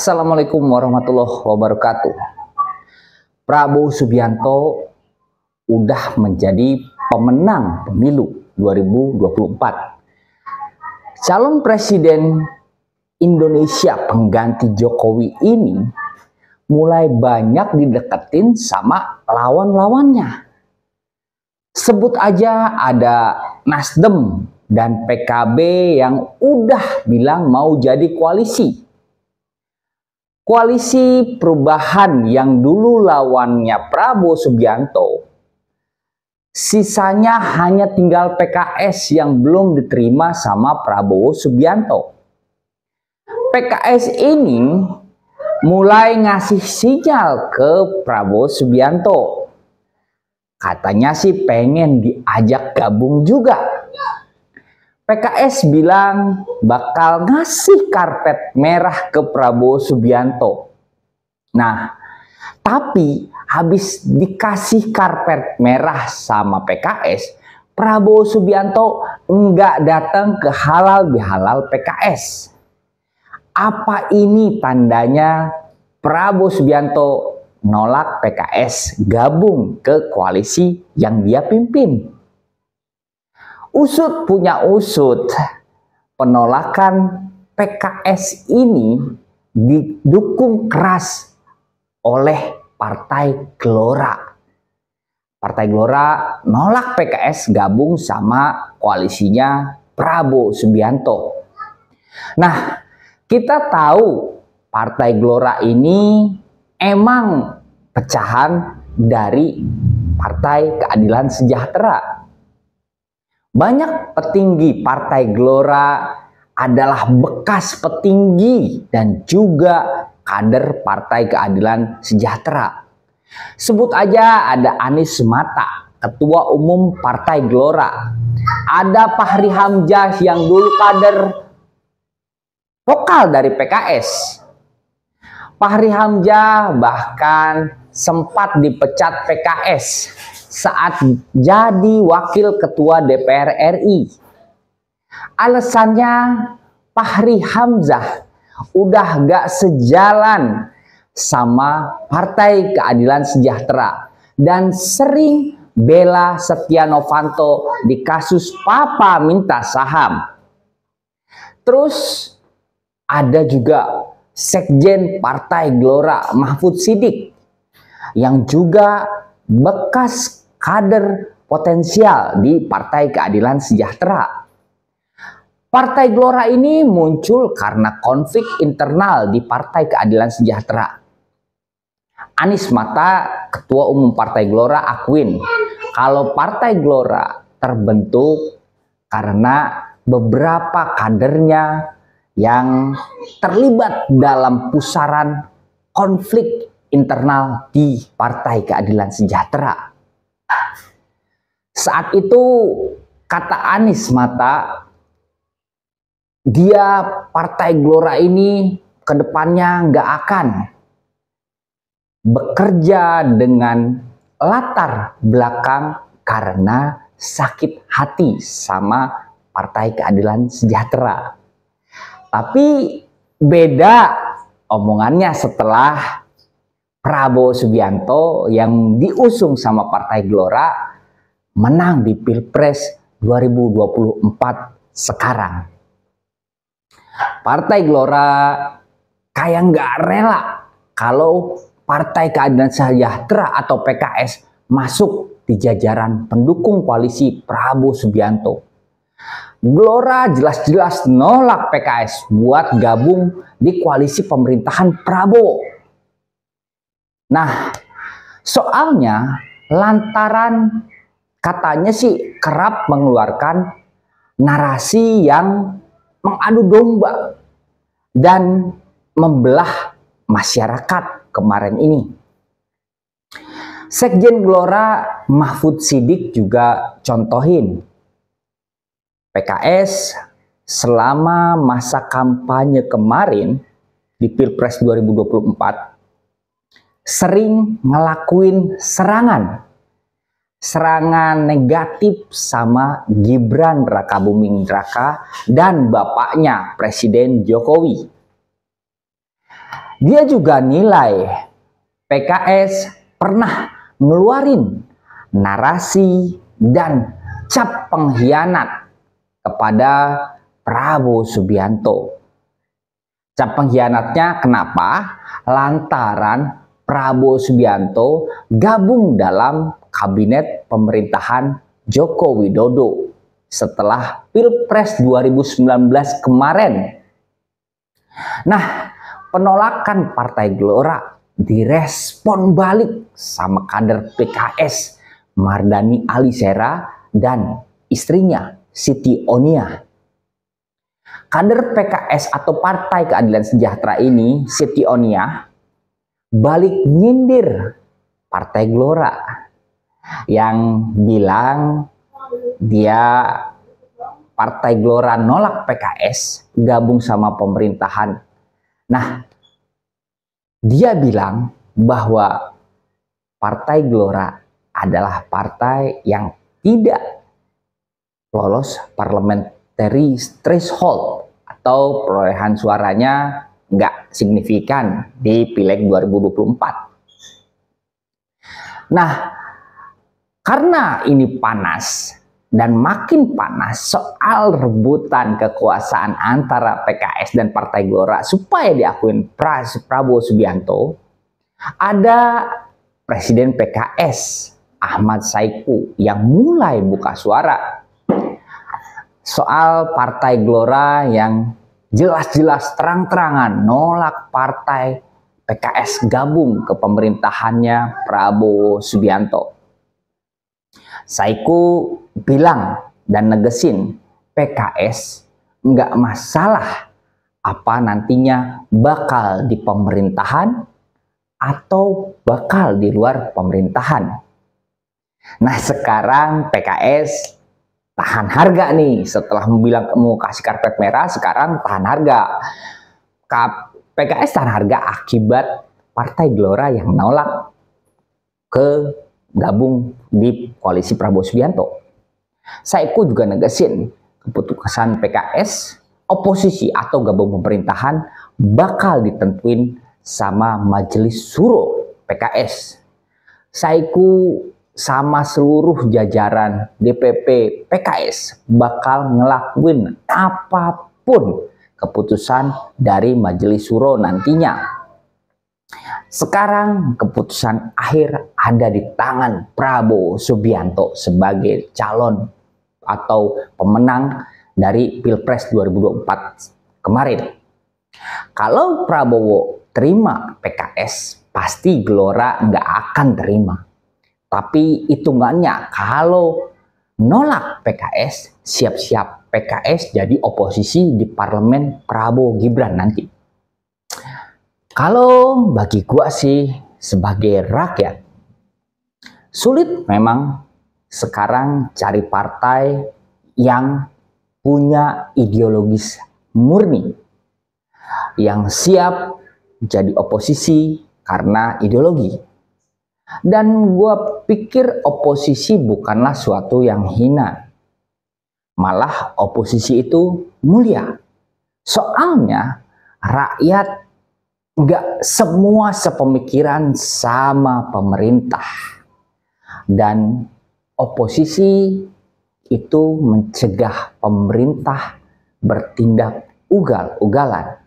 Assalamualaikum warahmatullahi wabarakatuh. Prabowo Subianto udah menjadi pemenang pemilu 2024. Calon presiden Indonesia pengganti Jokowi ini mulai banyak dideketin sama lawan-lawannya. Sebut aja ada Nasdem dan PKB yang udah bilang mau jadi koalisi. Koalisi perubahan yang dulu lawannya Prabowo Subianto, sisanya hanya tinggal PKS yang belum diterima sama Prabowo Subianto. PKS ini mulai ngasih sinyal ke Prabowo Subianto. Katanya sih pengen diajak gabung juga. PKS bilang bakal ngasih karpet merah ke Prabowo Subianto. Nah, tapi habis dikasih karpet merah sama PKS, Prabowo Subianto enggak datang ke halal bihalal PKS. Apa ini tandanya Prabowo Subianto nolak PKS gabung ke koalisi yang dia pimpin? Usut punya usut, penolakan PKS ini didukung keras oleh Partai Gelora. Partai Gelora nolak PKS gabung sama koalisinya Prabowo Subianto. Nah, kita tahu Partai Gelora ini emang pecahan dari Partai Keadilan Sejahtera. Banyak petinggi Partai Gelora adalah bekas petinggi dan juga kader Partai Keadilan Sejahtera. Sebut aja ada Anies Mata, Ketua Umum Partai Gelora. Ada Fahri Hamzah yang dulu kader vokal dari PKS. Fahri Hamzah bahkan sempat dipecat PKS saat jadi wakil ketua DPR RI. Alasannya Fahri Hamzah udah gak sejalan sama Partai Keadilan Sejahtera dan sering bela Setia Novanto di kasus Papa minta saham. Terus ada juga Sekjen Partai Gelora Mahfud Siddiq yang juga bekas kader potensial di Partai Keadilan Sejahtera. Partai Gelora ini muncul karena konflik internal di Partai Keadilan Sejahtera. Anies Mata, Ketua Umum Partai Gelora, akuin kalau Partai Gelora terbentuk karena beberapa kadernya yang terlibat dalam pusaran konflik internal di Partai Keadilan Sejahtera. Saat itu kata Anies Mata, dia Partai Gelora ini kedepannya nggak akan bekerja dengan latar belakang karena sakit hati sama Partai Keadilan Sejahtera. Tapi beda omongannya setelah Prabowo Subianto yang diusung sama Partai Gelora menang di Pilpres 2024 sekarang. Partai Gelora kayak nggak rela kalau Partai Keadilan Sejahtera atau PKS masuk di jajaran pendukung koalisi Prabowo Subianto. Gelora jelas-jelas nolak PKS buat gabung di koalisi pemerintahan Prabowo. Nah, soalnya lantaran katanya sih kerap mengeluarkan narasi yang mengadu domba dan membelah masyarakat kemarin ini. Sekjen Gelora Mahfud Siddiq juga contohin PKS selama masa kampanye kemarin di Pilpres 2024 sering ngelakuin serangan negatif sama Gibran Rakabuming Raka dan bapaknya Presiden Jokowi. Dia juga nilai PKS pernah ngeluarin narasi dan cap pengkhianat kepada Prabowo Subianto. Cap pengkhianatnya kenapa? Lantaran Prabowo Subianto gabung dalam kabinet pemerintahan Joko Widodo setelah Pilpres 2019 kemarin. Nah, penolakan Partai Gelora direspon balik sama kader PKS Mardhani Alisera dan istrinya Siti Onia. Kader PKS atau Partai Keadilan Sejahtera ini, Siti Onia, balik nyindir Partai Gelora yang bilang dia Partai Gelora nolak PKS gabung sama pemerintahan. Nah, dia bilang bahwa Partai Gelora adalah partai yang tidak lolos parliamentary threshold atau perolehan suaranya nggak signifikan di Pileg 2024. Nah, karena ini panas dan makin panas soal rebutan kekuasaan antara PKS dan Partai Gelora supaya diakuin Prabowo Subianto, ada Presiden PKS Ahmad Saiku yang mulai buka suara soal Partai Gelora yang jelas-jelas terang-terangan nolak Partai PKS gabung ke pemerintahannya Prabowo Subianto. Saiku bilang dan negesin PKS nggak masalah apa nantinya bakal di pemerintahan atau bakal di luar pemerintahan. Nah, sekarang PKS tahan harga nih, setelah bilang mau kasih karpet merah, sekarang tahan harga. PKS tahan harga akibat Partai Gelora yang nolak ke gabung di koalisi Prabowo Subianto. Saiku juga negesin keputusan PKS oposisi atau gabung pemerintahan bakal ditentuin sama Majelis Suro PKS. Saiku sama seluruh jajaran DPP PKS bakal ngelakuin apapun keputusan dari Majelis Suro nantinya. Sekarang keputusan akhir ada di tangan Prabowo Subianto sebagai calon atau pemenang dari Pilpres 2024 kemarin. Kalau Prabowo terima PKS, pasti Gelora nggak akan terima. Tapi hitungannya kalau nolak PKS, siap-siap PKS jadi oposisi di parlemen Prabowo Gibran nanti. Kalau bagi gua sih sebagai rakyat, sulit memang sekarang cari partai yang punya ideologis murni, yang siap jadi oposisi karena ideologi. Dan gua pikir oposisi bukanlah suatu yang hina. Malah oposisi itu mulia. Soalnya rakyat nggak semua sepemikiran sama pemerintah. Dan oposisi itu mencegah pemerintah bertindak ugal-ugalan.